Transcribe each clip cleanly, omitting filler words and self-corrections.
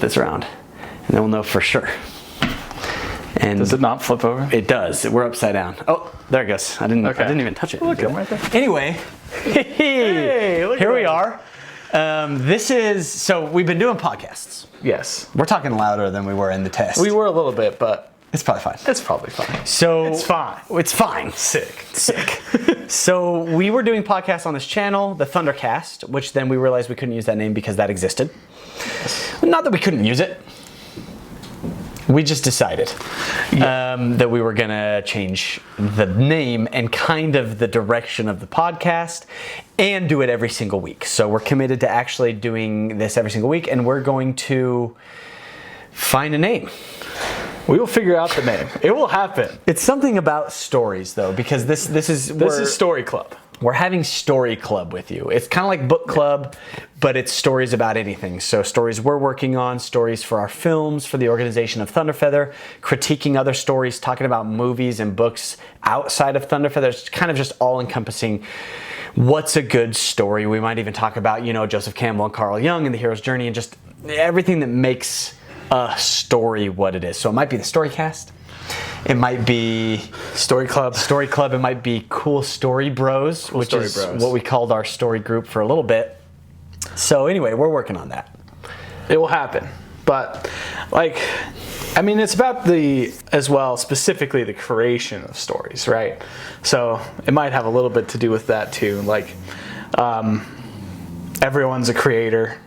this around, and then we'll know for sure. And does it not flip over? It does. We're upside down. Oh, there it goes. I didn't even touch it. Look, I'm right there. Anyway, Hey, look here at we that. are. So we've been doing podcasts. Yes. We're talking louder than we were in the test. We were a little bit, but It's probably fine. it's probably fine. So It's fine. It's fine. Sick. So we were doing podcasts on this channel, the Thundercast, which then we realized we couldn't use that name because that existed. Not that we couldn't use it. We just decided that we were going to change the name and kind of the direction of the podcast and do it every single week. So we're committed to actually doing this every single week, and we're going to find a name. We will figure out the name. It will happen. It's something about stories, though, because this is Story Club. We're having story club with you. It's kind of like book club, but it's stories about anything. So stories we're working on, stories for our films, for the organization of Thunderfeather, critiquing other stories, talking about movies and books outside of Thunderfeather. It's kind of just all encompassing what's a good story. We might even talk about, Joseph Campbell and Carl Jung and the hero's journey and just everything that makes a story what it is. So it might be the Storycast. It might be Story Club. It might be Cool Story Bros, which Story is Bros. what we called our story group for a little bit. So anyway, we're working on that. It will happen. But it's about specifically the creation of stories, right? So it might have a little bit to do with that too. Everyone's a creator,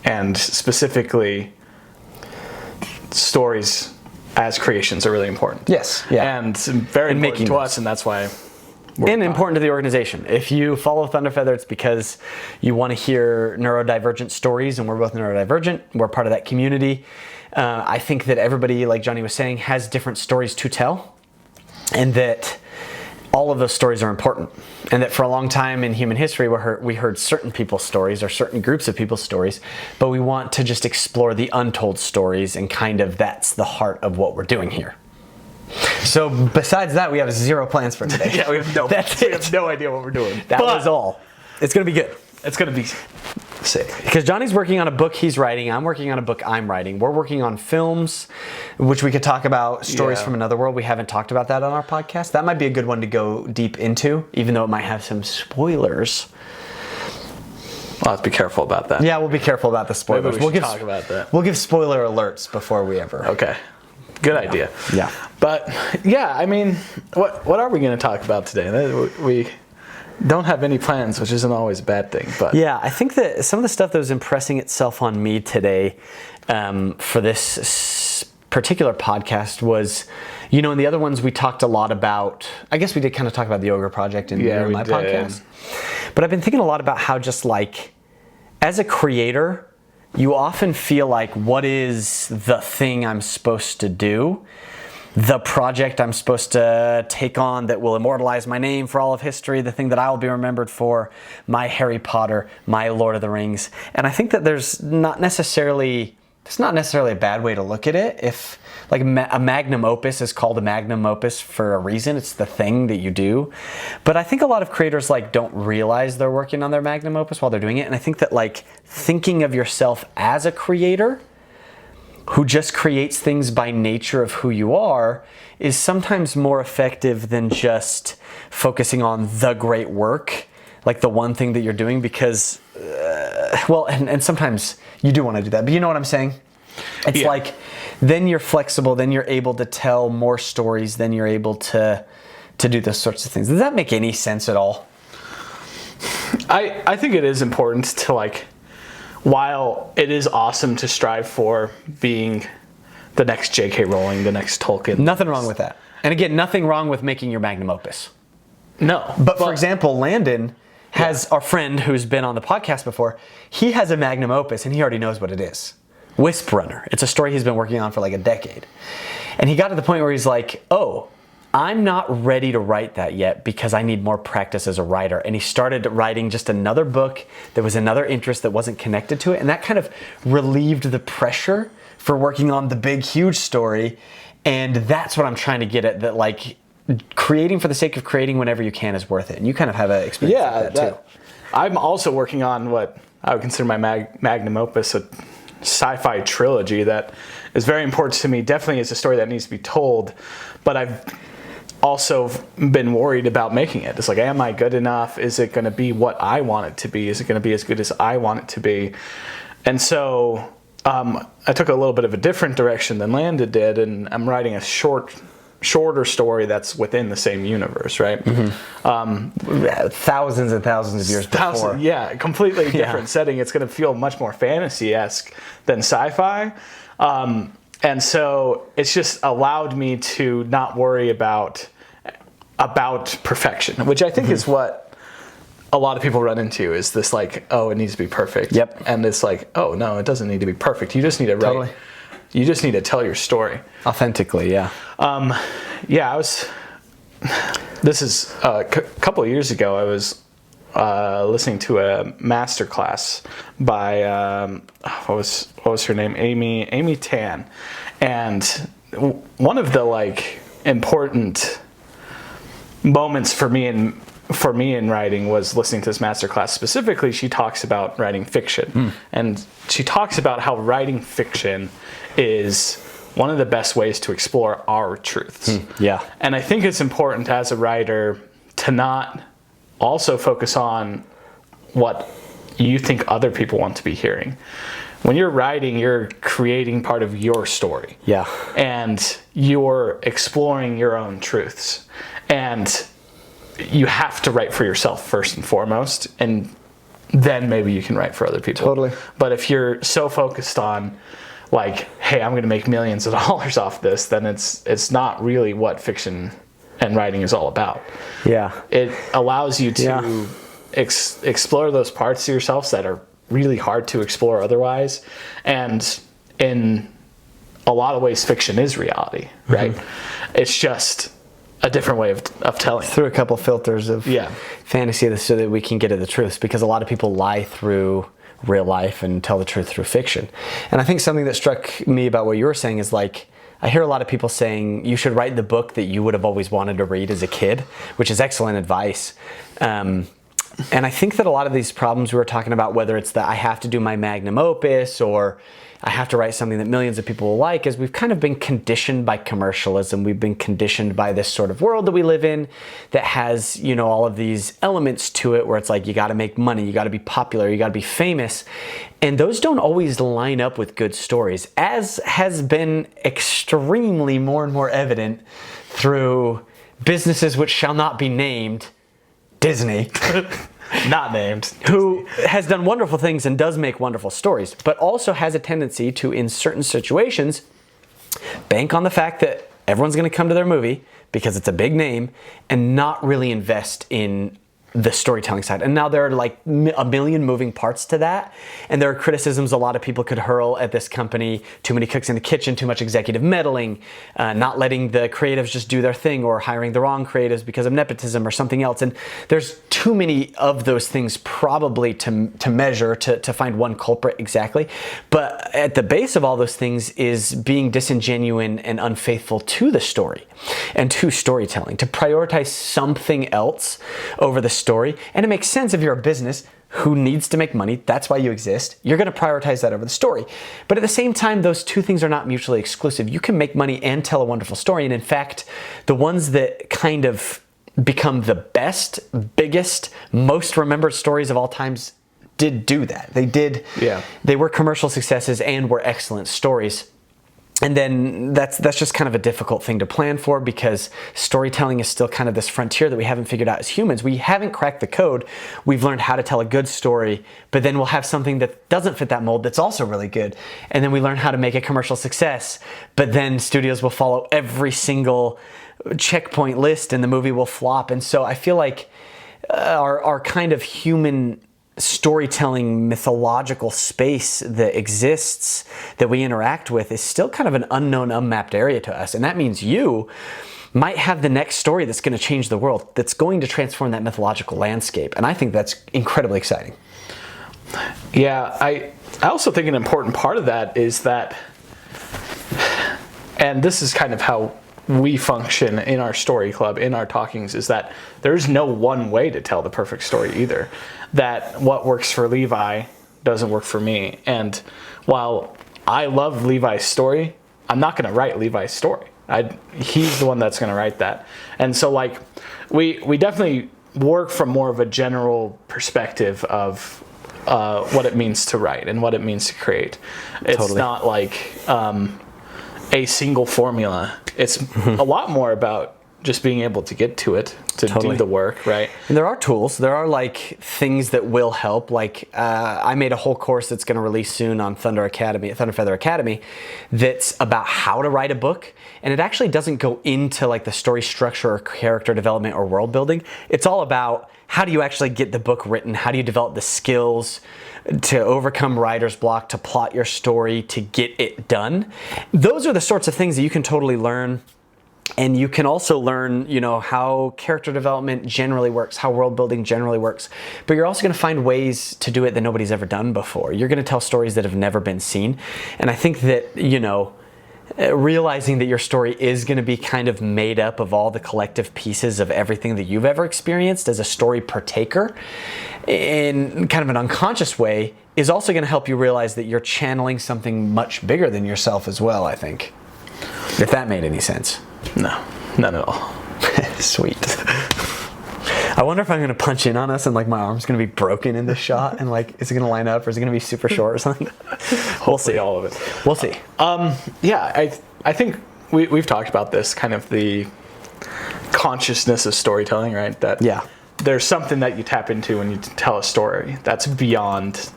and specifically stories as creations are really important. Yes. Yeah. And very And important making to them. us, and that's why And important to the organization. If you follow Thunderfeather, it's because you want to hear neurodivergent stories, and we're both neurodivergent. We're part of that community. I think that everybody, like Johnny was saying, has different stories to tell, and that all of those stories are important. And that for a long time in human history, we heard certain people's stories or certain groups of people's stories, but we want to just explore the untold stories, and kind of that's the heart of what we're doing here. So besides that, we have zero plans for today. Yeah, we have no idea what we're doing. That was all. It's going to be good. It's going to be sick. Because Johnny's working on a book he's writing. I'm working on a book I'm writing. We're working on films, which we could talk about stories from another world. We haven't talked about that on our podcast. That might be a good one to go deep into, even though it might have some spoilers. We'll have to be careful about that. Yeah, we'll be careful about the spoilers. Maybe we should talk about that. We'll give spoiler alerts before we ever. Okay. Good idea. Yeah. But what are we going to talk about today? We don't have any plans, which isn't always a bad thing. But yeah, I think that some of the stuff that was impressing itself on me today for this particular podcast was, in the other ones we talked a lot about, I guess we did kind of talk about the Ogre Project in my podcast. But I've been thinking a lot about how just as a creator, you often feel like, what is the thing I'm supposed to do? The project I'm supposed to take on that will immortalize my name for all of history, the thing that I will be remembered for, my Harry Potter, my Lord of the Rings. And I think that it's not necessarily a bad way to look at it. If a magnum opus is called a magnum opus for a reason, it's the thing that you do. But I think a lot of creators don't realize they're working on their magnum opus while they're doing it. And I think that thinking of yourself as a creator who just creates things by nature of who you are is sometimes more effective than just focusing on the great work, the one thing that you're doing, because, and sometimes you do want to do that, but you know what I'm saying? It's then you're flexible, then you're able to tell more stories, then you're able to do those sorts of things. Does that make any sense at all? I think it is important to while it is awesome to strive for being the next J.K. Rowling, the next Tolkien. Nothing wrong with that. And again, nothing wrong with making your magnum opus. No. But for example, Landon has our friend who's been on the podcast before. He has a magnum opus and he already knows what it is. Wisp Runner. It's a story he's been working on for a decade. And he got to the point where he's like, oh, I'm not ready to write that yet because I need more practice as a writer. And he started writing just another book. There was another interest that wasn't connected to it. And that kind of relieved the pressure for working on the big, huge story. And that's what I'm trying to get at, that creating for the sake of creating whenever you can is worth it. And you kind of have an experience like that too. I'm also working on what I would consider my magnum opus, a sci-fi trilogy that is very important to me. Definitely is a story that needs to be told, but I've also been worried about making it. It's like, am I good enough? Is it going to be what I want it to be? Is it going to be as good as I want it to be? And so I took a little bit of a different direction than Landon did, and I'm writing a shorter story that's within the same universe, right? Thousands and thousands of years before. Yeah, completely different setting. It's going to feel much more fantasy-esque than sci-fi. And so it's just allowed me to not worry about perfection, which I think is what a lot of people run into, is this like, oh, it needs to be perfect. Yep. And it's like, oh, no, it doesn't need to be perfect. You just need to write. Totally. You just need to tell your story. Authentically, yeah. This is a couple of years ago, I was listening to a master class by, what was her name? Amy Tan. And one of the like important moments for me in writing was listening to this masterclass. Specifically, she talks about writing fiction. And she talks about how writing fiction is one of the best ways to explore our truths. Yeah. And I think it's important as a writer to not also focus on what you think other people want to be hearing. When you're writing, you're creating part of your story. Yeah. And you're exploring your own truths. And you have to write for yourself first and foremost, and then maybe you can write for other people. Totally. But if you're so focused on like, hey, I'm going to make millions of dollars off this, then it's not really what fiction and writing is all about. Yeah. It allows you to explore those parts of yourselves that are really hard to explore otherwise. And in a lot of ways, fiction is reality, right? It's just a different way of telling. Through a couple filters of fantasy so that we can get at the truths, because a lot of people lie through real life and tell the truth through fiction. And I think something that struck me about what you were saying is like, I hear a lot of people saying you should write the book that you would have always wanted to read as a kid, which is excellent advice. And I think that a lot of these problems we were talking about, whether it's that I have to do my magnum opus or I have to write something that millions of people will like, is we've kind of been conditioned by commercialism. We've been conditioned by this sort of world that we live in that has, you know, all of these elements to it where it's like you got to make money, you got to be popular, you got to be famous. And those don't always line up with good stories, as has been extremely more and more evident through businesses which shall not be named, Disney. Not named. Who has done wonderful things and does make wonderful stories, but also has a tendency to, in certain situations, bank on the fact that everyone's going to come to their movie because it's a big name and not really invest in the storytelling side. And now there are like a million moving parts to that. And there are criticisms a lot of people could hurl at this company: too many cooks in the kitchen, too much executive meddling, not letting the creatives just do their thing, or hiring the wrong creatives because of nepotism or something else. And there's too many of those things probably to measure to find one culprit exactly. But at the base of all those things is being disingenuous and unfaithful to the story and to storytelling, to prioritize something else over the story. And it makes sense if you're a business who needs to make money. That's why you exist. You're going to prioritize that over the story. But at the same time, those two things are not mutually exclusive. You can make money and tell a wonderful story. And in fact, the ones that kind of become the best, biggest, most remembered stories of all times did do that. They did. Yeah. They were commercial successes and were excellent stories. And then that's just kind of a difficult thing to plan for, because storytelling is still kind of this frontier that we haven't figured out as humans. We haven't cracked the code. We've learned how to tell a good story, but then we'll have something that doesn't fit that mold that's also really good. And then we learn how to make a commercial success, but then studios will follow every single checkpoint list and the movie will flop. And so I feel like our kind of human storytelling mythological space that exists, that we interact with, is still kind of an unknown, unmapped area to us. And that means you might have the next story that's going to change the world, that's going to transform that mythological landscape. And I think that's incredibly exciting. Yeah, I also think an important part of that is that, and this is kind of how we function in our story club, in our talkings, is that there's no one way to tell the perfect story either. That what works for Levi doesn't work for me. And while I love Levi's story, I'm not going to write Levi's story. He's the one that's going to write that. And so like we definitely work from more of a general perspective of what it means to write and what it means to create. It's Totally. not like a single formula. It's a lot more about just being able to get to it, to Totally. do the work, right? And there are tools. There are like things that will help. Like I made a whole course that's going to release soon on Thunder Feather Academy, that's about how to write a book. And it actually doesn't go into like the story structure or character development or world building. It's all about how do you actually get the book written? How do you develop the skills to overcome writer's block, to plot your story, to get it done? Those are the sorts of things that you can totally learn. And you can also learn, how character development generally works, how world building generally works. But you're also going to find ways to do it that nobody's ever done before. You're going to tell stories that have never been seen. And I think that, realizing that your story is going to be kind of made up of all the collective pieces of everything that you've ever experienced as a story partaker in kind of an unconscious way is also going to help you realize that you're channeling something much bigger than yourself as well, I think. If that made any sense. No, not at all. Sweet. I wonder if I'm going to punch in on us and like my arm's going to be broken in this shot and like, is it going to line up or is it going to be super short or something? We'll see. All of it. We'll see. Yeah, I think we've talked about this, kind of the consciousness of storytelling, right? That Yeah. there's something that you tap into when you tell a story that's beyond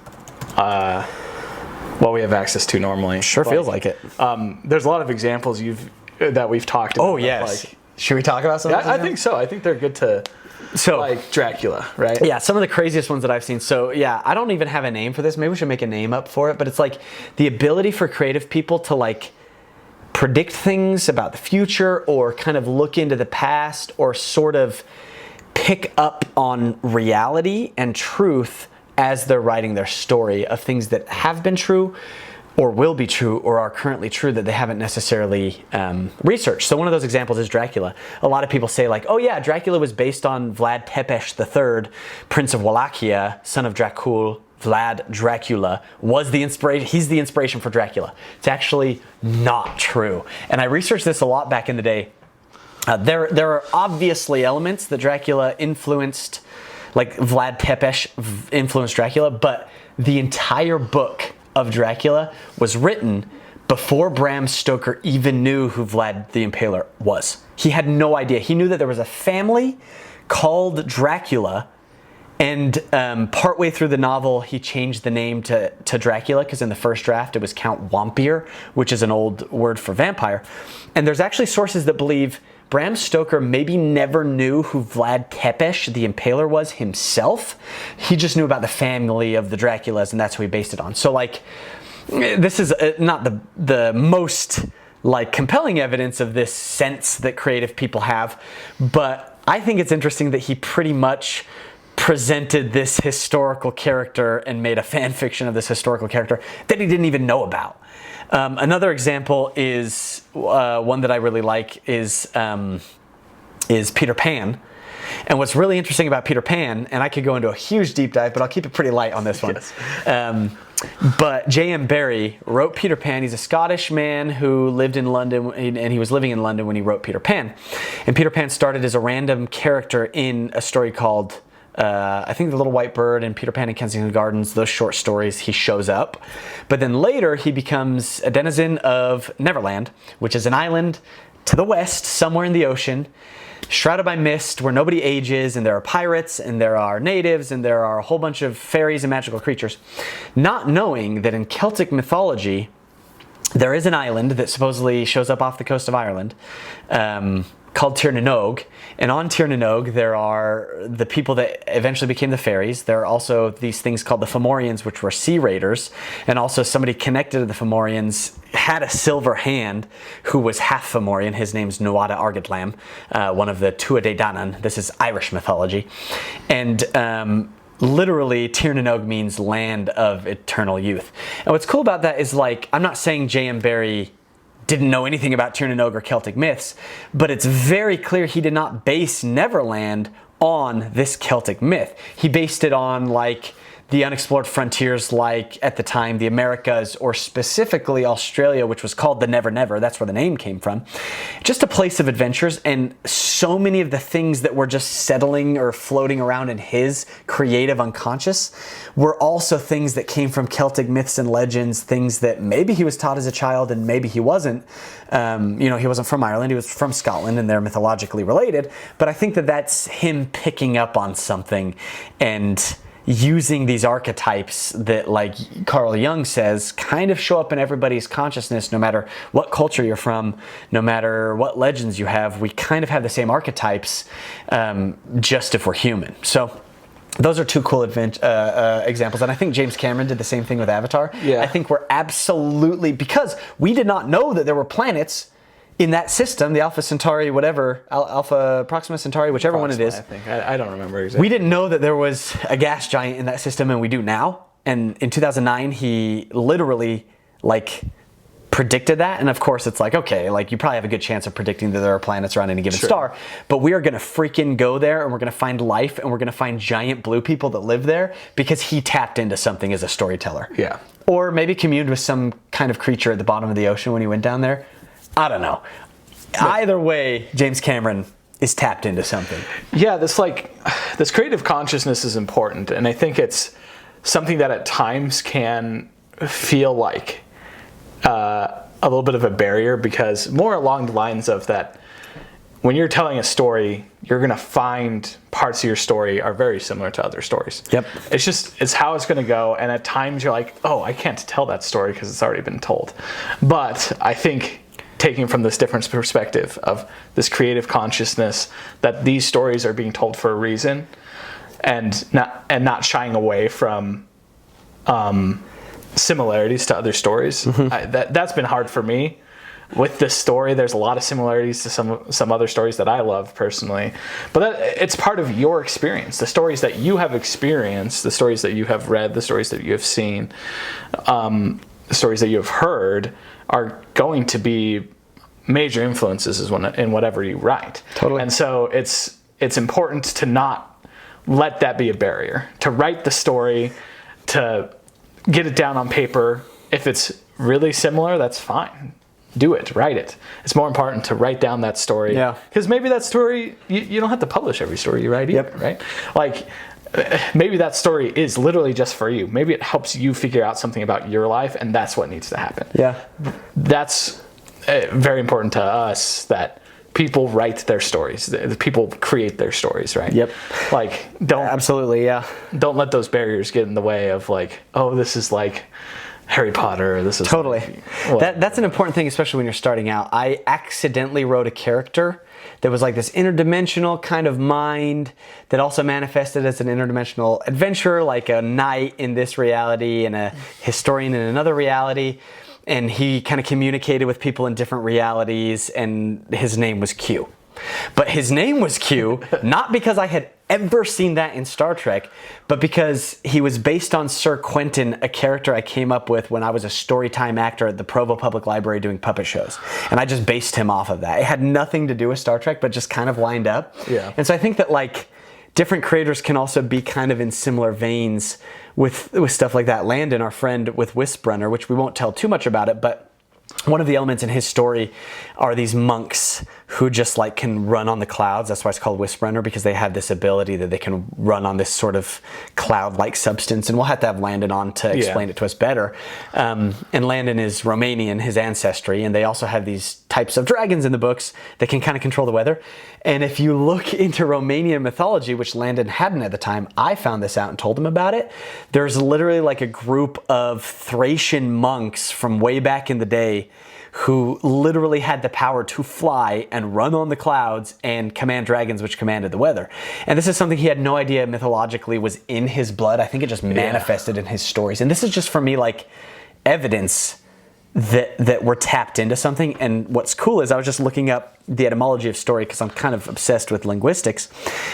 what we have access to normally. Sure feels like it. There's a lot of examples that we've talked about. Oh, yes. Should we talk about some of Yeah, I think so. I think they're good to, like Dracula, right? Yeah, some of the craziest ones that I've seen. So yeah, I don't even have a name for this. Maybe we should make a name up for it. But it's like the ability for creative people to like predict things about the future or kind of look into the past or sort of pick up on reality and truth as they're writing their story of things that have been true or will be true or are currently true that they haven't necessarily researched. So one of those examples is Dracula. A lot of people say like, oh yeah, Dracula was based on Vlad Tepes III, Prince of Wallachia, son of Dracul. Vlad Dracula was the inspiration. He's the inspiration for Dracula. It's actually not true. And I researched this a lot back in the day. There are obviously elements that Dracula influenced, like Vlad Tepes influenced Dracula, but the entire book of Dracula was written before Bram Stoker even knew who Vlad the Impaler was. He had no idea. He knew that there was a family called Dracula, and partway through the novel, he changed the name to Dracula, because in the first draft it was Count Wampir, which is an old word for vampire. And there's actually sources that believe Bram Stoker maybe never knew who Vlad Tepes, the Impaler, was himself. He just knew about the family of the Draculas, and that's who he based it on. So, like, this is not the most, like, compelling evidence of this sense that creative people have, but I think it's interesting that he pretty much presented this historical character and made a fan fiction of this historical character that he didn't even know about. Another example is one that I really like is Peter Pan. And what's really interesting about Peter Pan, and I could go into a huge deep dive, but I'll keep it pretty light on this one. Yes. But J.M. Barrie wrote Peter Pan. He's a Scottish man who lived in London, and he was living in London when he wrote Peter Pan. And Peter Pan started as a random character in a story called I think The Little White Bird and Peter Pan in Kensington Gardens, those short stories, he shows up. But then later he becomes a denizen of Neverland, which is an island to the west, somewhere in the ocean, shrouded by mist, where nobody ages, and there are pirates, and there are natives, and there are a whole bunch of fairies and magical creatures. Not knowing that in Celtic mythology, there is an island that supposedly shows up off the coast of Ireland, called Tir na Nog, and on Tir na Nog there are the people that eventually became the fairies. There are also these things called the Fomorians, which were sea raiders, and also somebody connected to the Fomorians had a silver hand who was half Fomorian. His name's Nuada Argadlam, one of the Tuatha Dé Danann. This is Irish mythology, and literally Tir na Nog means land of eternal youth. And what's cool about that is, like, I'm not saying J.M. Barrie didn't know anything about Tir na Nog or Celtic myths, but it's very clear he did not base Neverland on this Celtic myth. He based it on, like, the unexplored frontiers like, at the time, the Americas, or specifically Australia, which was called the Never Never. That's where the name came from. Just a place of adventures, and so many of the things that were just settling or floating around in his creative unconscious were also things that came from Celtic myths and legends, things that maybe he was taught as a child and maybe he wasn't. He wasn't from Ireland, he was from Scotland, and they're mythologically related. But I think that that's him picking up on something and using these archetypes that, like Carl Jung says, kind of show up in everybody's consciousness, no matter what culture you're from, no matter what legends you have. We kind of have the same archetypes, just if we're human. So those are two cool examples. And I think James Cameron did the same thing with Avatar. Yeah. I think we're absolutely, because we did not know that there were planets in that system, the Alpha Centauri, whatever, Alpha Proxima Centauri, whichever one it is. I think. I don't remember exactly. We didn't know that there was a gas giant in that system, and we do now. And in 2009, he literally, predicted that. And of course, it's okay, you probably have a good chance of predicting that there are planets around any given star. But we are going to freaking go there, and we're going to find life, and we're going to find giant blue people that live there because he tapped into something as a storyteller. Yeah. Or maybe communed with some kind of creature at the bottom of the ocean when he went down there. I don't know. Either way, James Cameron is tapped into something. Yeah, this creative consciousness is important, and I think it's something that at times can feel like a little bit of a barrier, because more along the lines of that, when you're telling a story, you're going to find parts of your story are very similar to other stories. Yep. It's how it's going to go, and at times you're like, oh, I can't tell that story because it's already been told. But I think, taking from this different perspective of this creative consciousness, that these stories are being told for a reason, and not shying away from similarities to other stories. That's been hard for me with this story. There's a lot of similarities to some other stories that I love personally, but it's part of your experience. The stories that you have experienced, the stories that you have read, the stories that you have seen, the stories that you have heard are going to be major influences in whatever you write. Totally. And so it's important to not let that be a barrier. To write the story, to get it down on paper. If it's really similar, that's fine. Do it, write it. It's more important to write down that story. Yeah. Because maybe that story, you don't have to publish every story you write either, right? Maybe that story is literally just for you. Maybe it helps you figure out something about your life, and that's what needs to happen. Yeah. That's very important to us, that people write their stories. The people create their stories, right? Yep. Absolutely, yeah. Don't let those barriers get in the way of this is like Harry Potter. This is totally. That's an important thing, especially when you're starting out. I accidentally wrote a character that was like this interdimensional kind of mind that also manifested as an interdimensional adventurer, like a knight in this reality and a historian in another reality. And he kind of communicated with people in different realities, and his name was Q. But his name was Q, not because I had ever seen that in Star Trek, but because he was based on Sir Quentin, a character I came up with when I was a storytime actor at the Provo Public Library doing puppet shows. And I just based him off of that. It had nothing to do with Star Trek, but just kind of lined up. Yeah. And so I think that different creators can also be kind of in similar veins with stuff like that. Landon, our friend with Wisprunner, which we won't tell too much about it, but one of the elements in his story are these monks who just can run on the clouds. That's why it's called Wisprunner, because they have this ability that they can run on this sort of cloud-like substance. And we'll have to have Landon on to explain it to us better. And Landon is Romanian, his ancestry, and they also have these types of dragons in the books that can kind of control the weather. And if you look into Romanian mythology, which Landon hadn't at the time, I found this out and told him about it. There's literally a group of Thracian monks from way back in the day who literally had the power to fly and run on the clouds and command dragons, which commanded the weather. And this is something he had no idea mythologically was in his blood. I think it just manifested in his stories. And this is just for me evidence that we're tapped into something. And what's cool is I was just looking up the etymology of story because I'm kind of obsessed with linguistics.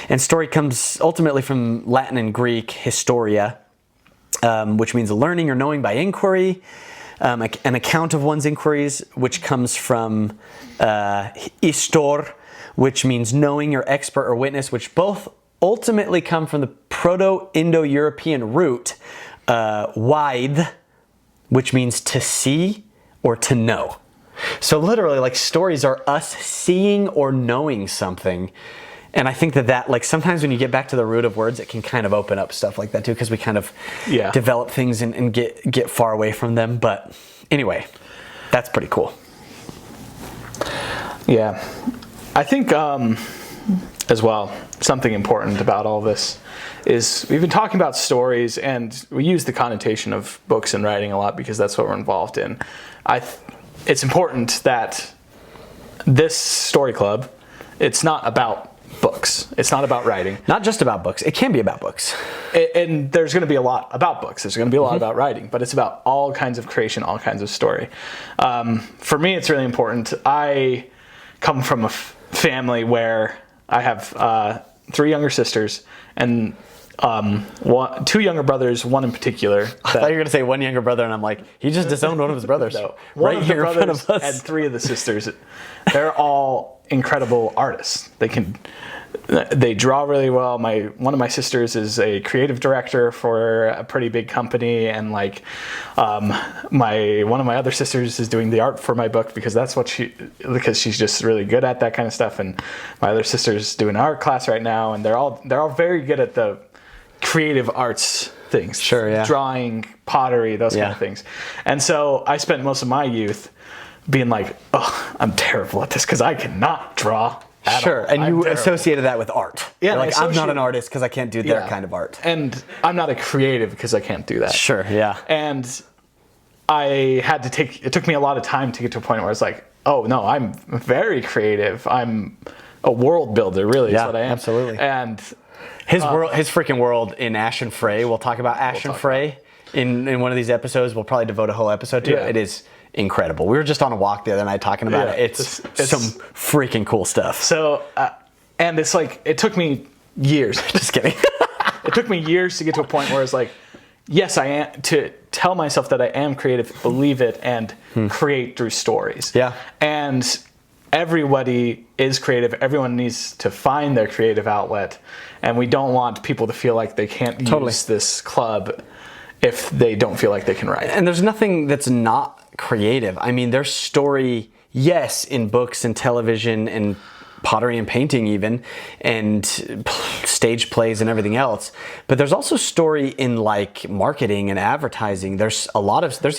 And story comes ultimately from Latin and Greek, historia, which means learning or knowing by inquiry. An account of one's inquiries, which comes from histor, which means knowing or expert or witness, which both ultimately come from the Proto-Indo-European root, waid, which means to see or to know. So literally, like, stories are us seeing or knowing something. And I think that like, sometimes when you get back to the root of words, it can kind of open up stuff like that too, because we kind of develop things and get far away from them. But anyway, that's pretty cool. Yeah. I think as well, something important about all this is we've been talking about stories, and we use the connotation of books and writing a lot because that's what we're involved in. It's important that this story club, it's not about books. It's not about writing. Not just about books. It can be about books. And there's going to be a lot about books. There's going to be a lot about writing, but it's about all kinds of creation, all kinds of story. For me, it's really important. I come from a family where I have 3 younger sisters and 2 younger brothers, one in particular. I thought you were going to say 1 younger brother, and I'm like, he just disowned one of his brothers. No, right here in front of us. And 3 of the sisters, they're all incredible artists. They draw really well. One of my sisters is a creative director for a pretty big company, and like one of my other sisters is doing the art for my book because because she's just really good at that kind of stuff. And my other sister's doing an art class right now, and they're all very good at the creative arts things. Sure, yeah. Drawing, pottery, those kind of things. And so I spent most of my youth being like, oh, I'm terrible at this because I cannot draw at all. And you associated that with art. Yeah. You're like, I'm not an artist because I can't do their kind of art. And I'm not a creative because I can't do that. Sure, yeah. And it took me a lot of time to get to a point where I was like, oh no, I'm very creative. I'm a world builder, really, is what I am. Absolutely. And his freaking world in Ash and Frey. We'll talk about Ash and Frey in one of these episodes. We'll probably devote a whole episode to it. It is incredible. We were just on a walk the other night talking about it. It's some freaking cool stuff. So, and it's like, it took me years. Just kidding. It took me years to get to a point where it's like, yes, I am, to tell myself that I am creative, believe it, and create through stories. Yeah. And everybody is creative. Everyone needs to find their creative outlet. And we don't want people to feel like they can't use this club if they don't feel like they can write. And there's nothing that's not creative. I mean, there's story, yes, in books and television and pottery and painting even, and stage plays and everything else. But there's also story in like marketing and advertising. There's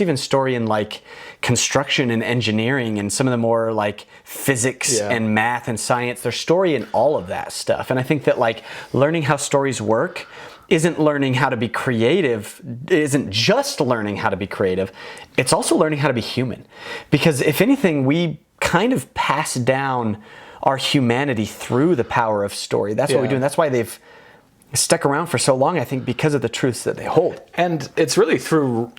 even story in like construction and engineering and some of the more like physics and math and science. There's story in all of that stuff. And I think that like learning how stories work isn't learning how to be creative, isn't just learning how to be creative, it's also learning how to be human. Because if anything, we kind of pass down our humanity through the power of story. That's what we do, and that's why they've stuck around for so long, I think, because of the truths that they hold. And it's really through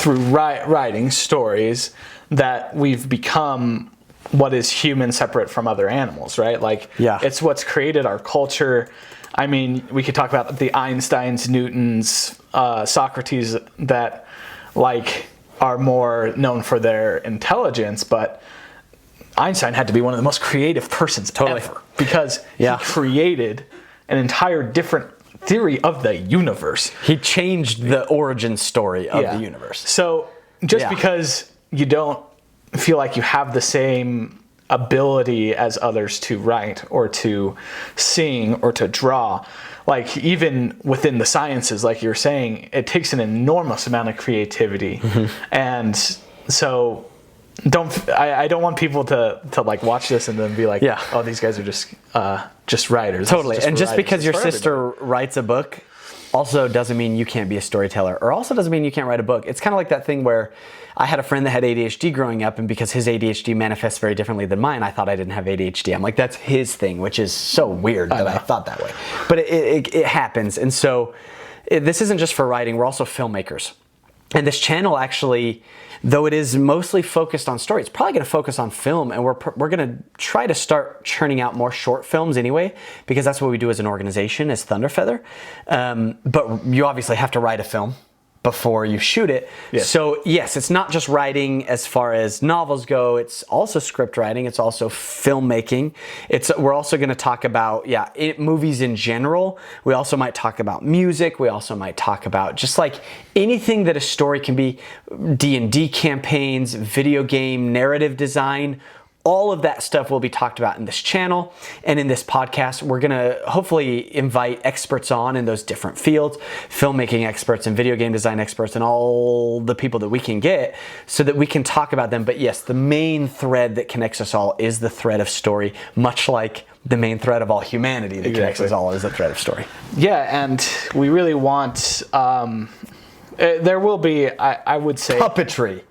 writing stories that we've become what is human separate from other animals, right? Like, it's what's created our culture. I mean, we could talk about the Einsteins, Newtons, Socrates that like are more known for their intelligence, but Einstein had to be one of the most creative persons ever because he created an entire different theory of the universe. He changed the origin story of the universe. So just because you don't feel like you have the same ability as others to write or to sing or to draw, like even within the sciences, like you're saying, it takes an enormous amount of creativity. And so I don't want people to like watch this and then be like, oh, these guys are just writers. Totally. Just because your sister writes a book also doesn't mean you can't be a storyteller, or also doesn't mean you can't write a book. It's kind of like that thing where I had a friend that had ADHD growing up, and because his ADHD manifests very differently than mine, I thought I didn't have ADHD. I'm like, that's his thing, which is so weird that I thought that way. But it happens. And so this isn't just for writing, we're also filmmakers. And this channel actually, though it is mostly focused on story, it's probably going to focus on film, and we're going to try to start churning out more short films anyway, because that's what we do as an organization, as Thunderfeather. But you obviously have to write a film before you shoot it. Yes. So yes, it's not just writing as far as novels go, it's also script writing, it's also filmmaking. We're also going to talk about movies in general. We also might talk about music. We also might talk about just like anything that a story can be, D&D campaigns, video game narrative design. All of that stuff will be talked about in this channel and in this podcast. We're going to hopefully invite experts on in those different fields, filmmaking experts and video game design experts and all the people that we can get so that we can talk about them. But yes, the main thread that connects us all is the thread of story, much like the main thread of all humanity that connects us all is the thread of story. Yeah, and we really want, there will be, I would say... Puppetry.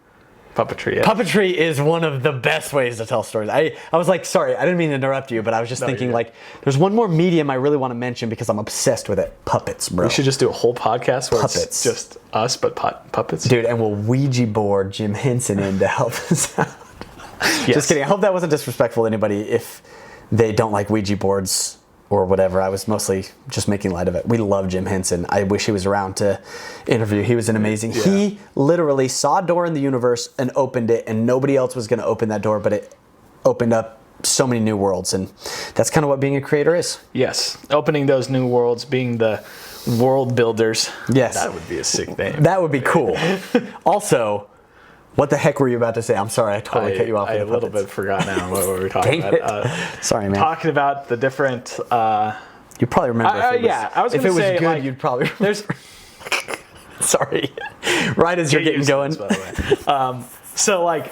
Yeah. Puppetry is one of the best ways to tell stories. I was like, sorry, I didn't mean to interrupt you, but I was just thinking like, there's one more medium I really want to mention because I'm obsessed with it. Puppets, bro. We should just do a whole podcast where Puppets. It's just us, but puppets. Dude, and we'll Ouija board Jim Henson in to help us out. Yes. Just kidding. I hope that wasn't disrespectful to anybody if they don't like Ouija boards or whatever. I was mostly just making light of it. We love Jim Henson. I wish he was around to interview. He was an amazing. Yeah. He literally saw a door in the universe and opened it, and nobody else was going to open that door, but it opened up so many new worlds, and that's kind of what being a creator is. Yes, opening those new worlds, being the world builders. Yes. That would be a sick name. That would be cool. Also, what the heck were you about to say? I'm sorry, I totally cut you off. I a little bit forgot now what we were talking Dang about. it. Sorry, man. Talking about the different... You probably remember if it was good, like, you'd probably there's sorry. Right as you're getting going. By the way. So like...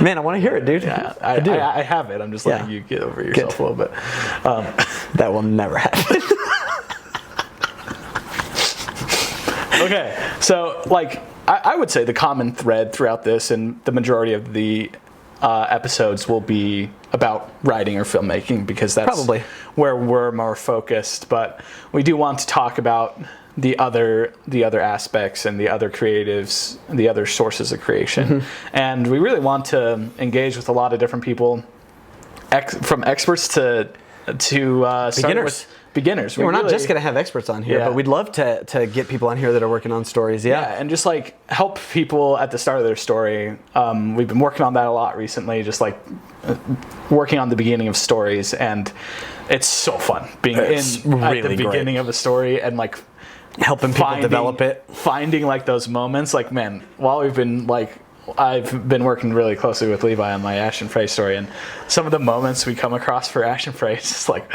Man, I want to hear it, dude. Yeah, I do. I have it. I'm just letting you get over yourself a little bit. That will never happen. Okay, so like I would say the common thread throughout this and the majority of the episodes will be about writing or filmmaking because that's probably where we're more focused. But we do want to talk about the other aspects and the other creatives, the other sources of creation, and we really want to engage with a lot of different people, from experts to beginners. Beginners. We're not just going to have experts on here, but we'd love to get people on here that are working on stories. Yeah, and just like help people at the start of their story. We've been working on that a lot recently, just like working on the beginning of stories, and it's so fun being at the beginning of a story and like helping people develop it. Finding like those moments, like man, while we've been like. I've been working really closely with Levi on my Ash and Frey story, and some of the moments we come across for Ash and Frey, it's just like,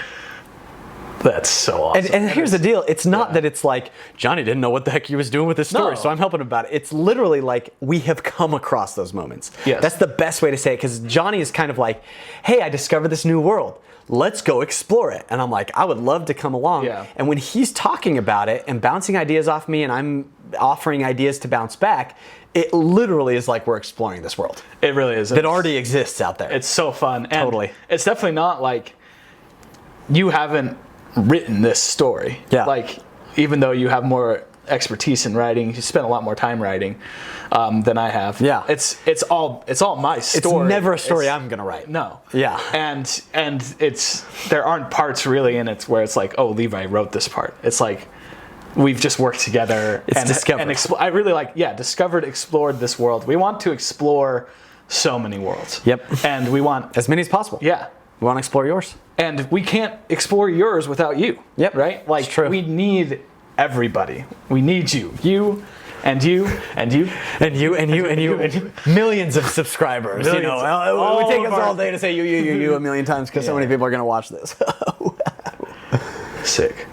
that's so awesome. And here's the deal. It's not that it's like, Johnny didn't know what the heck he was doing with this story, so I'm helping him about it. It's literally like, we have come across those moments. Yes. That's the best way to say it, because Johnny is kind of like, hey, I discovered this new world. Let's go explore it. And I'm like, I would love to come along. Yeah. And when he's talking about it and bouncing ideas off me and I'm offering ideas to bounce back, it literally is like we're exploring this world. It really is. That already exists out there. It's so fun. And totally. It's definitely not like you haven't written this story. Yeah. Like, even though you have more expertise in writing, you spend a lot more time writing than I have. Yeah. It's all my story. It's never a story I'm gonna write. No. Yeah. And there aren't parts really in it where it's like, oh, Levi wrote this part. It's like we've just worked together discovered. I really discovered, explored this world. We want to explore so many worlds. Yep. And we want as many as possible. Yeah. We want to explore yours. And we can't explore yours without you. Yep. Right? Like, it's true. We need everybody. We need you. You and you and you and you and you and you and you. Millions of subscribers. Millions. You know, it would take us all day to say you a million times because so many people are going to watch this. Sick.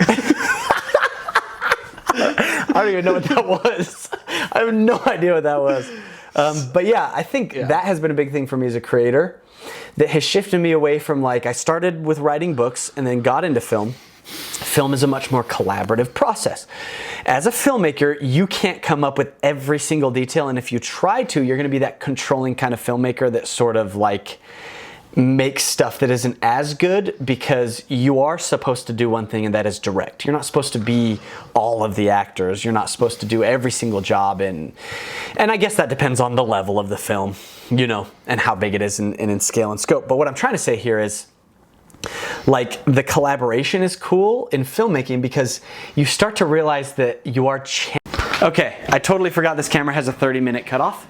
I don't even know what that was. I have no idea what that was. But yeah, I think that has been a big thing for me as a creator that has shifted me away from like, I started with writing books and then got into film. Film is a much more collaborative process. As a filmmaker, you can't come up with every single detail, and if you try to, you're gonna be that controlling kind of filmmaker that sort of like makes stuff that isn't as good because you are supposed to do one thing, and that is direct. You're not supposed to be all of the actors. You're not supposed to do every single job, and I guess that depends on the level of the film, you know, and how big it is and in scale and scope. But what I'm trying to say here is, like the collaboration is cool in filmmaking because you start to realize that you are okay, I totally forgot this camera has a 30-minute cutoff.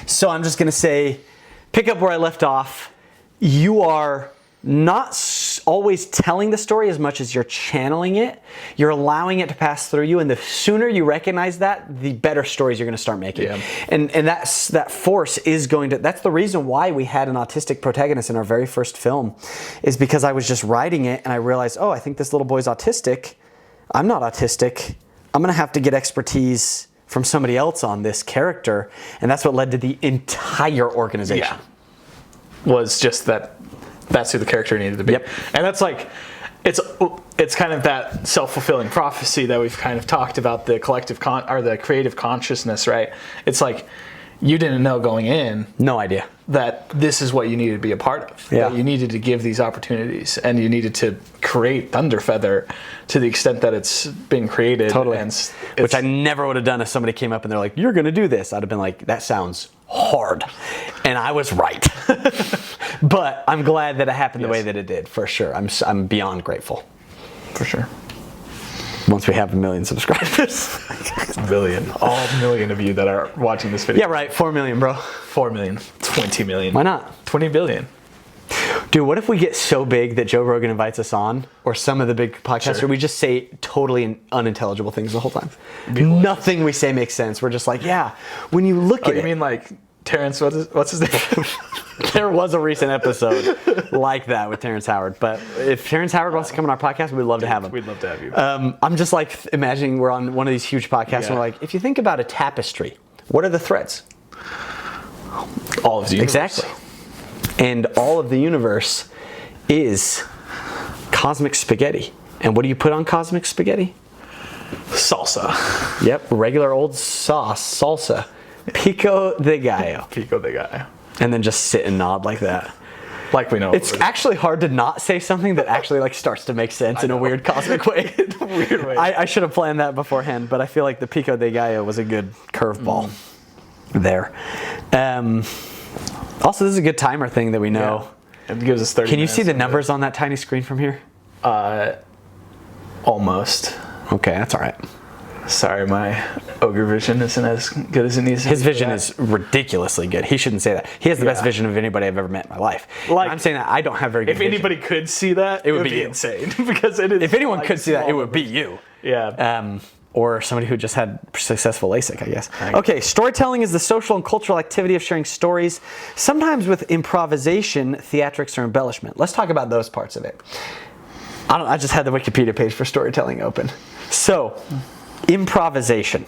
So I'm just gonna say, pick up where I left off. You are not always telling the story as much as you're channeling it. You're allowing it to pass through you, and the sooner you recognize that, the better stories you're gonna start making. Yeah. And that force is going to, that's the reason why we had an autistic protagonist in our very first film, is because I was just writing it and I realized, oh, I think this little boy's autistic. I'm not autistic. I'm gonna have to get expertise from somebody else on this character. And that's what led to the entire organization. Yeah. Was just that's who the character needed to be. Yep. And that's like, it's kind of that self-fulfilling prophecy that we've kind of talked about, the collective or the creative consciousness, right? It's like, you didn't know going in. No idea. That this is what you needed to be a part of. Yeah. That you needed to give these opportunities, and you needed to create Thunderfeather to the extent that it's been created. Totally. And which I never would have done if somebody came up and they're like, you're gonna do this. I'd have been like, that sounds hard. And I was right. But I'm glad that it happened the way that it did, for sure. I'm beyond grateful. For sure. Once we have 1 million subscribers. Million. All million of you that are watching this video. Yeah, right. 4 million, bro. 4 million. 20 million. Why not? 20 billion. Dude, what if we get so big that Joe Rogan invites us on, or some of the big podcasts, Sure. where we just say totally unintelligible things the whole time? Nothing we say makes sense. We're just like, yeah, when you look at You it. mean like Terrence, what's his name? There was a recent episode like that with Terrence Howard. But if Terrence Howard wants to come on our podcast, we'd love to have him. We'd love to have you. I'm just like imagining we're on one of these huge podcasts and we're like, if you think about a tapestry, what are the threads? All of the universe. Exactly. And all of the universe is cosmic spaghetti. And what do you put on cosmic spaghetti? Salsa. Yep, regular old sauce, salsa. Pico de gallo. Pico de gallo. And then just sit and nod like that. Like we know. It's actually hard to not say something that actually like starts to make sense in a weird cosmic way. Weird way. I should have planned that beforehand, but I feel like the Pico de Gallo was a good curveball there. Also, this is a good timer thing that we know. Yeah. It gives us 30 Can you minutes see the of numbers on that tiny screen from here? Almost. Okay, that's all right. Sorry, my ogre vision isn't as good as it needs to be. His vision is ridiculously good. He shouldn't say that. He has the best vision of anybody I've ever met in my life. Like, I'm saying that I don't have very good If vision. anybody could see that, it would be insane. Because it is. If anyone like could see that, it small would be you. Yeah. Or somebody who just had successful LASIK, I guess. Okay, storytelling is the social and cultural activity of sharing stories, sometimes with improvisation, theatrics, or embellishment. Let's talk about those parts of it. I just had the Wikipedia page for storytelling open. So, improvisation.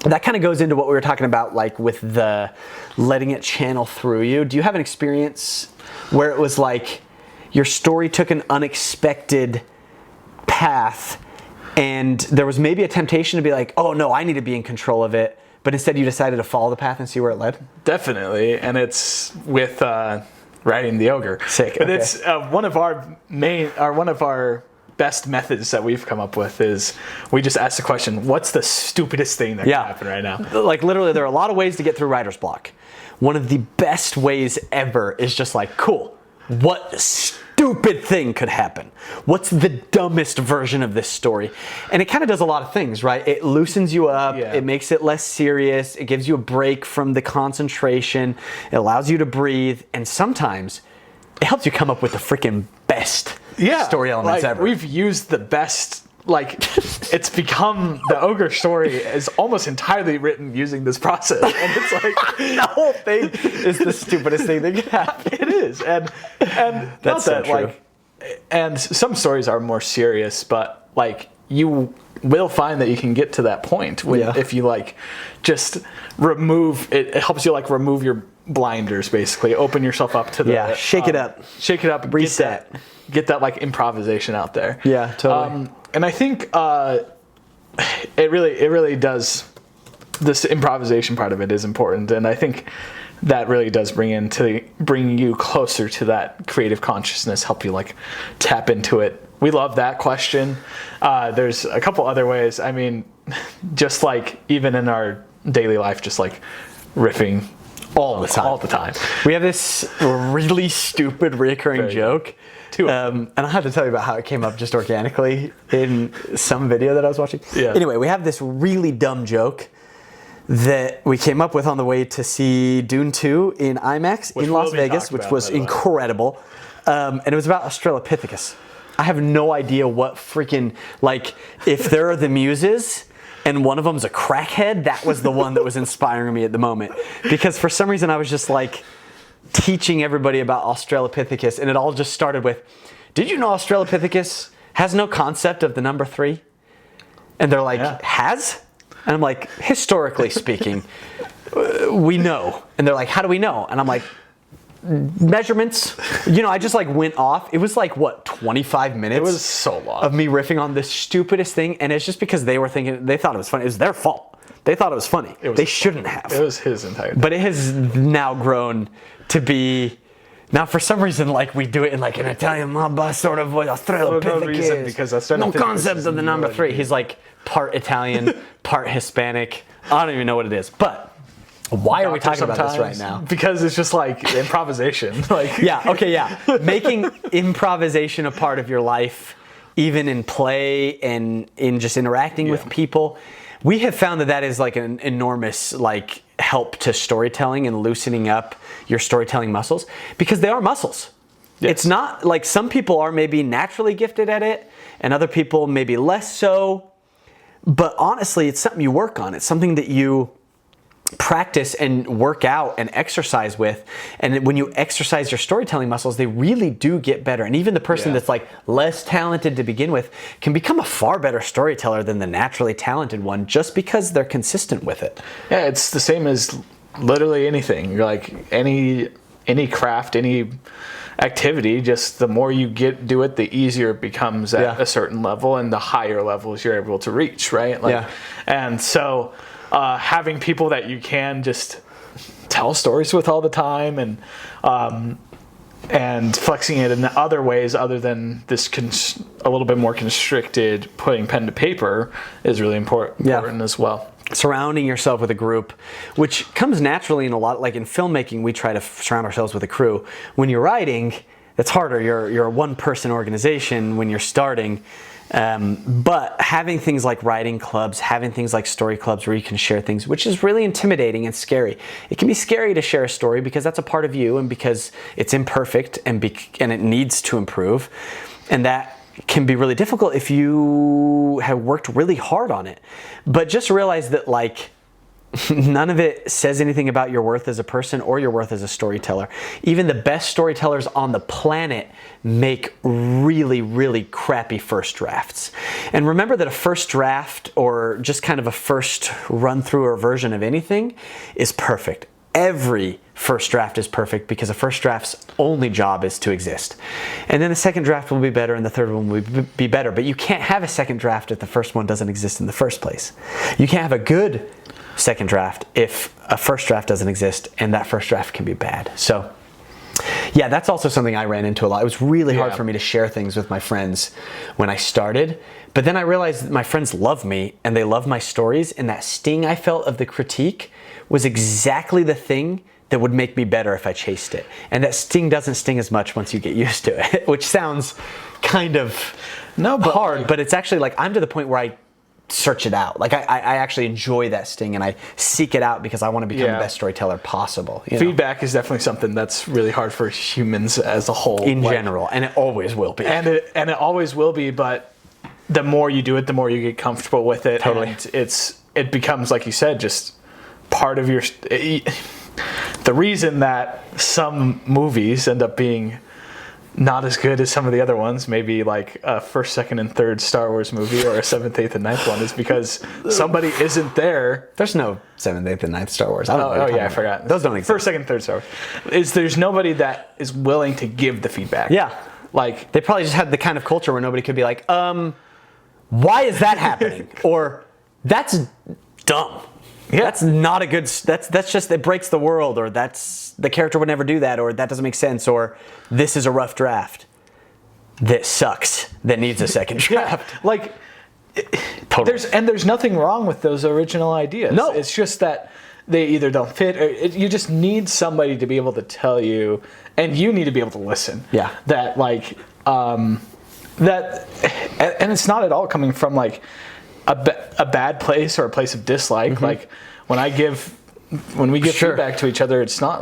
That kind of goes into what we were talking about, like with the letting it channel through you. Do you have an experience where it was like your story took an unexpected path and there was maybe a temptation to be like, oh no, I need to be in control of it, but instead you decided to follow the path and see where it led? Definitely, and it's with writing the ogre. Sick. But Okay. it's one of our best methods that we've come up with is we just ask the question, what's the stupidest thing that can happen right now? Like literally there are a lot of ways to get through writer's block. One of the best ways ever is just like, cool, what stupid thing could happen? What's the dumbest version of this story? And it kind of does a lot of things, right? It loosens you up, it makes it less serious, it gives you a break from the concentration, it allows you to breathe, and sometimes it helps you come up with the freaking best story elements ever. We've used the best, like, it's become, the ogre story is almost entirely written using this process. And it's like, the whole thing is the stupidest thing that could happen. It is. And That's so true. like, and some stories are more serious, but like, you will find that you can get to that point when, if you like just remove it helps you like remove your blinders, basically open yourself up to the shake it up, reset, get that like improvisation out there. Yeah, totally. And I think it really does, this improvisation part of it is important, and I think that really does bring you closer to that creative consciousness, help you like tap into it. We love that question. There's a couple other ways. I mean, just like even in our daily life, just like riffing All the time. All the time. We have this really stupid reoccurring joke. And I have to tell you about how it came up just organically in some video that I was watching. Yeah. Anyway, we have this really dumb joke that we came up with on the way to see Dune 2 in IMAX in Las Vegas, which was incredible. And it was about Australopithecus. I have no idea what freaking, like, if there are the muses and one of them's a crackhead, that was the one that was inspiring me at the moment. Because for some reason I was just like teaching everybody about Australopithecus, and it all just started with, did you know Australopithecus has no concept of the number 3? And they're like, has? And I'm like, historically speaking, we know. And they're like, how do we know? And I'm like, measurements. You know, I just like went off. It was like, what, 25 minutes? It was so long. Of me riffing on the stupidest thing. And it's just because they were thinking, they thought it was funny. It was their fault. They thought it was funny. They shouldn't have. It was his entire thing. But it has now grown to be, now for some reason, like we do it in like an Italian mob sort of voice, Australopithecus. Because Australopithecus no concept of the number 3. He's like part Italian, part Hispanic. I don't even know what it is. But why are we talking about this right now? Because it's just like improvisation. Like Making improvisation a part of your life, even in play and in just interacting with people. We have found that is like an enormous like help to storytelling and loosening up your storytelling muscles, because they are muscles. Yes. It's not like some people are maybe naturally gifted at it and other people maybe less so. But honestly, it's something you work on. It's something that you practice and work out and exercise with. And when you exercise your storytelling muscles, they really do get better. And even the person that's like less talented to begin with can become a far better storyteller than the naturally talented one, just because they're consistent with it. Yeah, it's the same as literally anything. You're like any craft, any activity, just the more you do it, the easier it becomes at a certain level, and the higher levels you're able to reach, right? Like, and so having people that you can just tell stories with all the time, and flexing it in other ways other than this a little bit more constricted putting pen to paper is really important as well. Surrounding yourself with a group, which comes naturally in a lot, like in filmmaking, we try to surround ourselves with a crew. When you're writing, it's harder. You're a one-person organization when you're starting. But having things like writing clubs, having things like story clubs where you can share things, which is really intimidating and scary. It can be scary to share a story because that's a part of you and because it's imperfect and it needs to improve. And that can be really difficult if you have worked really hard on it. But just realize that like none of it says anything about your worth as a person or your worth as a storyteller. Even the best storytellers on the planet make really, really crappy first drafts. And remember that a first draft, or just kind of a first run through or version of anything, is perfect. Every first draft is perfect because a first draft's only job is to exist. And then the second draft will be better and the third one will be better. But you can't have a second draft if the first one doesn't exist in the first place. You can't have a good second draft if a first draft doesn't exist, and that first draft can be bad. So yeah, that's also something I ran into a lot. It was really hard for me to share things with my friends when I started. But then I realized that my friends love me and they love my stories, and that sting I felt of the critique was exactly the thing that would make me better if I chased it. And that sting doesn't sting as much once you get used to it, which sounds kind of hard, but it's actually like I'm to the point where I search it out. Like I actually enjoy that sting and I seek it out because I want to become the best storyteller possible. Feedback is definitely something that's really hard for humans as a whole. In general, and it always will be. And it always will be, but the more you do it, the more you get comfortable with it. Totally. And it becomes, like you said, just part of your... The reason that some movies end up being not as good as some of the other ones, maybe like a first, second, and third Star Wars movie or a seventh, eighth, and ninth one, is because somebody isn't there. There's no seventh, eighth, and ninth Star Wars. I forgot. Those don't exist. First, second, third Star Wars. There's nobody that is willing to give the feedback. Yeah. Like, they probably just had the kind of culture where nobody could be like, why is that happening? Or, that's dumb. Yeah. That's not a good, that's just, it breaks the world, or that's, the character would never do that, or that doesn't make sense, or this is a rough draft that sucks, that needs a second draft. Like, totally. There's nothing wrong with those original ideas. No. It's just that they either don't fit, or you just need somebody to be able to tell you, and you need to be able to listen. Yeah. That like that, and it's not at all coming from like a bad place or a place of dislike. Like when we give Sure. feedback to each other, it's not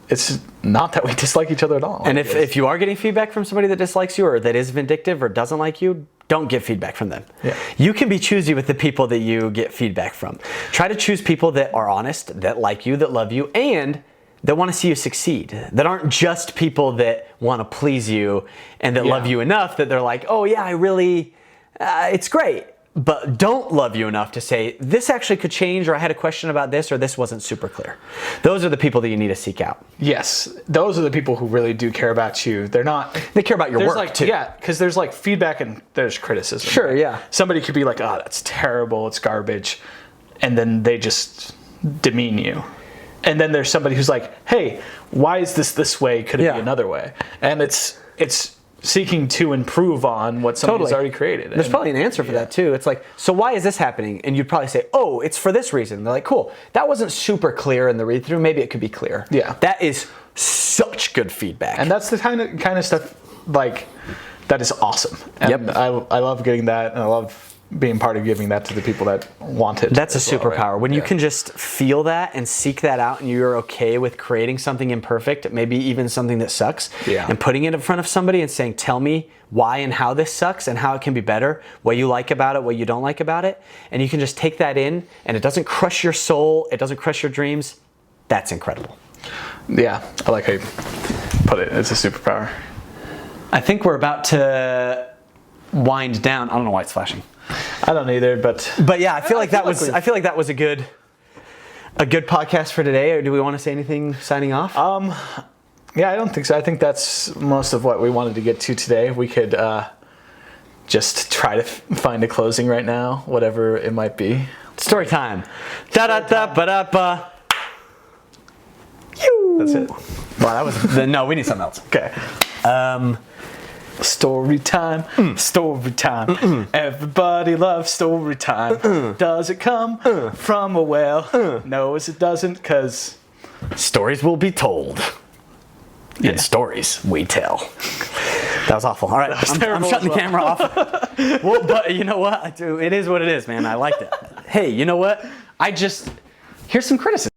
that we dislike each other at all. And if you are getting feedback from somebody that dislikes you or that is vindictive or doesn't like you, don't get feedback from them. Yeah. You can be choosy with the people that you get feedback from. Try to choose people that are honest, that like you, that love you, and that want to see you succeed. That aren't just people that want to please you and that love you enough that they're like, oh yeah, I really, it's great. But don't love you enough to say, this actually could change, or I had a question about this, or this wasn't super clear. Those are the people that you need to seek out. Yes, those are the people who really do care about you. They're not... They care about your work, like, too. Yeah, because there's like feedback and there's criticism. Sure, right? yeah. Somebody could be like, oh, that's terrible, it's garbage. And then they just demean you. And then there's somebody who's like, hey, why is this way? Could it be another way? And it's seeking to improve on what somebody's already created. There's probably an answer for that too. It's like, so why is this happening? And you'd probably say, oh, it's for this reason. They're like, cool. That wasn't super clear in the read through. Maybe it could be clear. Yeah. That is such good feedback. And that's the kind of stuff like that is awesome. And I love getting that, and I love being part of giving that to the people that want it. That's a superpower. Well, right? When you can just feel that and seek that out, and you're okay with creating something imperfect, maybe even something that sucks, and putting it in front of somebody and saying, tell me why and how this sucks and how it can be better, what you like about it, what you don't like about it, and you can just take that in, and it doesn't crush your soul, it doesn't crush your dreams. That's incredible. Yeah, I like how you put it. It's a superpower. I think we're about to wind down. I don't know why it's flashing. I don't either, but yeah, I feel like that was a good podcast for today. Or do we want to say anything signing off? Yeah, I don't think so. I think that's most of what we wanted to get to today. We could just try to find a closing right now, whatever it might be. Story time. Da da da ba da ba. That's it. Well, that was no. We need something else. Okay. Story time, story time. Everybody loves story time. Does it come from a well? No, it doesn't, because stories will be told. And stories we tell. That was awful. All right, I'm shutting the camera off. Well, but you know what? It is what it is, man. I liked it. Hey, you know what? Here's some criticism.